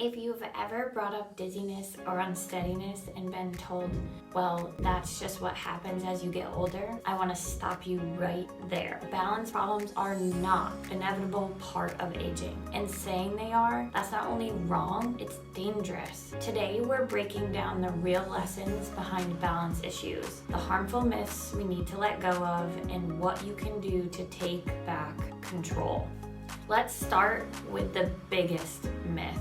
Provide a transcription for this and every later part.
If you've ever brought up dizziness or unsteadiness and been told, well, that's just what happens as you get older, I want to stop you right there. Balance problems are not an inevitable part of aging. And saying they are, that's not only wrong, it's dangerous. Today, we're breaking down the real lessons behind balance issues, the harmful myths we need to let go of, and what you can do to take back control. Let's start with the biggest myth.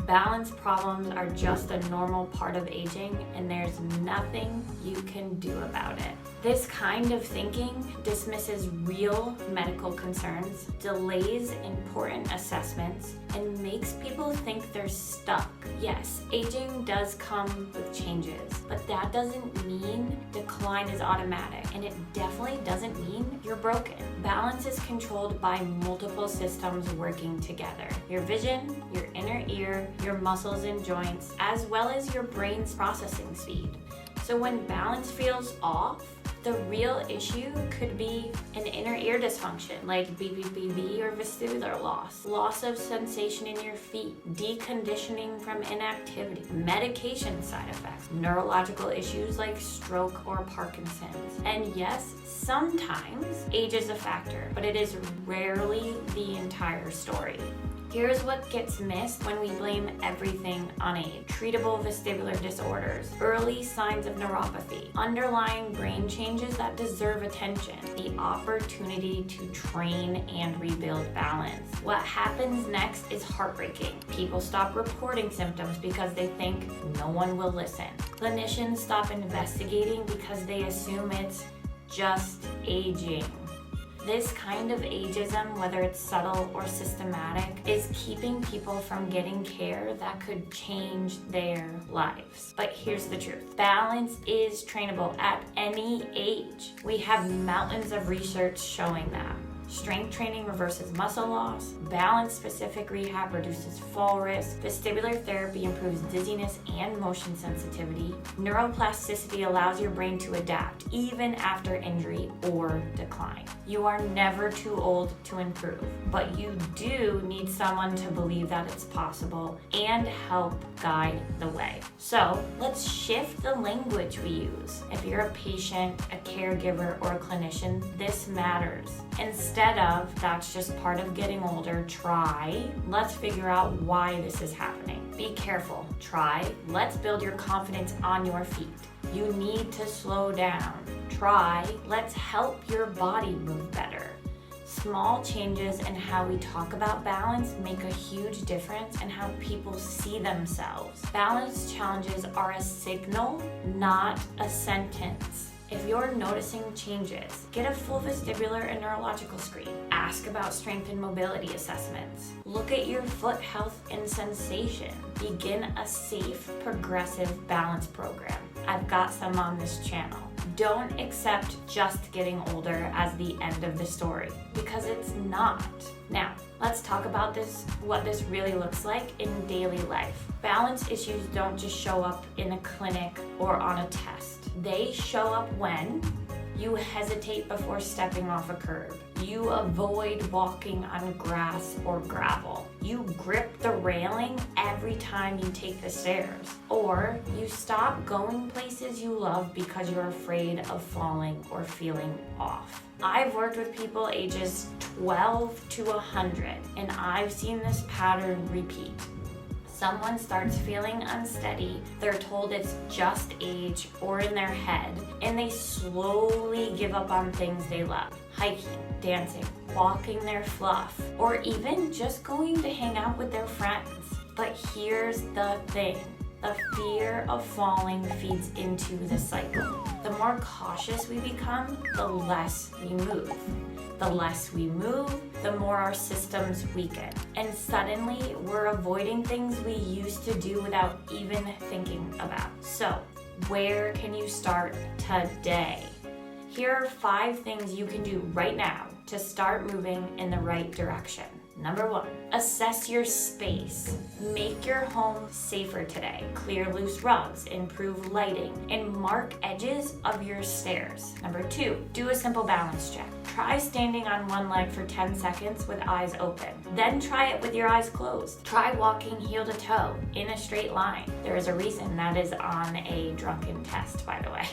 Balance problems are just a normal part of aging, and there's nothing you can do about it. This kind of thinking dismisses real medical concerns, delays important assessments, and makes people think they're stuck. Yes, aging does come with changes, but that doesn't mean decline is automatic, and it definitely doesn't mean you're broken. Balance is controlled by multiple systems working together. Your vision, your inner ear, your muscles and joints, as well as your brain's processing speed. So when balance feels off, the real issue could be an inner ear dysfunction like BBBB or vestibular loss of sensation in your feet, deconditioning from inactivity, medication side effects, neurological issues like stroke or Parkinson's. And yes, sometimes age is a factor, but it is rarely the entire story. Here's what gets missed when we blame everything on age. Treatable vestibular disorders, early signs of neuropathy, underlying brain changes that deserve attention, the opportunity to train and rebuild balance. What happens next is heartbreaking. People stop reporting symptoms because they think no one will listen. Clinicians stop investigating because they assume it's just aging. This kind of ageism, whether it's subtle or systematic, is keeping people from getting care that could change their lives. But here's the truth. Balance is trainable at any age. We have mountains of research showing that. Strength training reverses muscle loss, balance-specific rehab reduces fall risk, vestibular therapy improves dizziness and motion sensitivity, neuroplasticity allows your brain to adapt even after injury or decline. You are never too old to improve, but you do need someone to believe that it's possible and help guide the way. So let's shift the language we use. If you're a patient, a caregiver, or a clinician, this matters. Instead of, that's just part of getting older, try, let's figure out why this is happening. Be careful. Try, let's build your confidence on your feet. You need to slow down. Try, let's help your body move better. Small changes in how we talk about balance make a huge difference in how people see themselves. Balance challenges are a signal, not a sentence. If you're noticing changes, get a full vestibular and neurological screen. Ask about strength and mobility assessments. Look at your foot health and sensation. Begin a safe, progressive balance program. I've got some on this channel. Don't accept just getting older as the end of the story, because it's not. Now, let's talk about what this really looks like in daily life. Balance issues don't just show up in a clinic or on a test. They show up when you hesitate before stepping off a curb. You avoid walking on grass or gravel. You grip the railing every time you take the stairs. Or you stop going places you love because you're afraid of falling or feeling off. I've worked with people ages 12 to 100, and I've seen this pattern repeat. Someone starts feeling unsteady, they're told it's just age or in their head, and they slowly give up on things they love. Hiking, dancing, walking their fluff, or even just going to hang out with their friends. But here's the thing. The fear of falling feeds into the cycle. The more cautious we become, the less we move. The less we move, the more our systems weaken. And suddenly, we're avoiding things we used to do without even thinking about. So, where can you start today? Here are 5 things you can do right now to start moving in the right direction. Number 1, assess your space. Make your your home safer today. Clear loose rugs, improve lighting, and mark edges of your stairs. Number 2, do a simple balance check. Try standing on one leg for 10 seconds with eyes open. Then try it with your eyes closed. Try walking heel to toe in a straight line. There is a reason that is on a drunken test, by the way.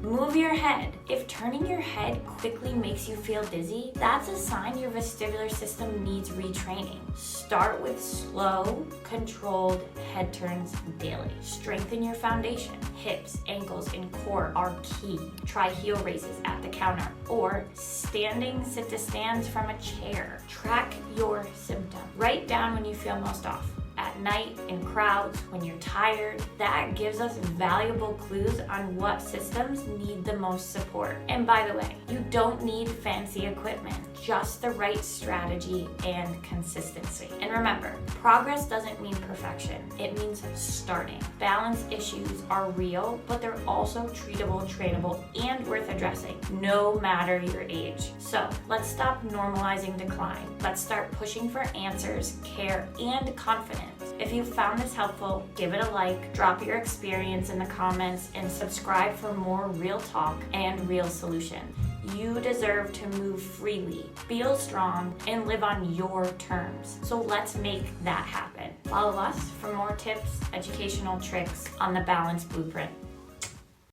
Move your head. If turning your head quickly makes you feel dizzy, that's a sign your vestibular system needs retraining. Start with slow, controlled head turns daily. Strengthen your foundation. Hips, ankles, and core are key. Try heel raises at the counter or standing sit to stands from a chair. Track your symptoms. Write down when you feel most off. At night, in crowds, when you're tired, that gives us valuable clues on what systems need the most support. And by the way, you don't need fancy equipment, just the right strategy and consistency. And remember, progress doesn't mean perfection, it means starting. Balance issues are real, but they're also treatable, trainable, and worth addressing, no matter your age. So let's stop normalizing decline. Let's start pushing for answers, care, and confidence. If you found this helpful, give it a like, drop your experience in the comments, and subscribe for more real talk and real solutions. You deserve to move freely, feel strong, and live on your terms. So let's make that happen. Follow us for more tips, educational tricks on the Balance Blueprint.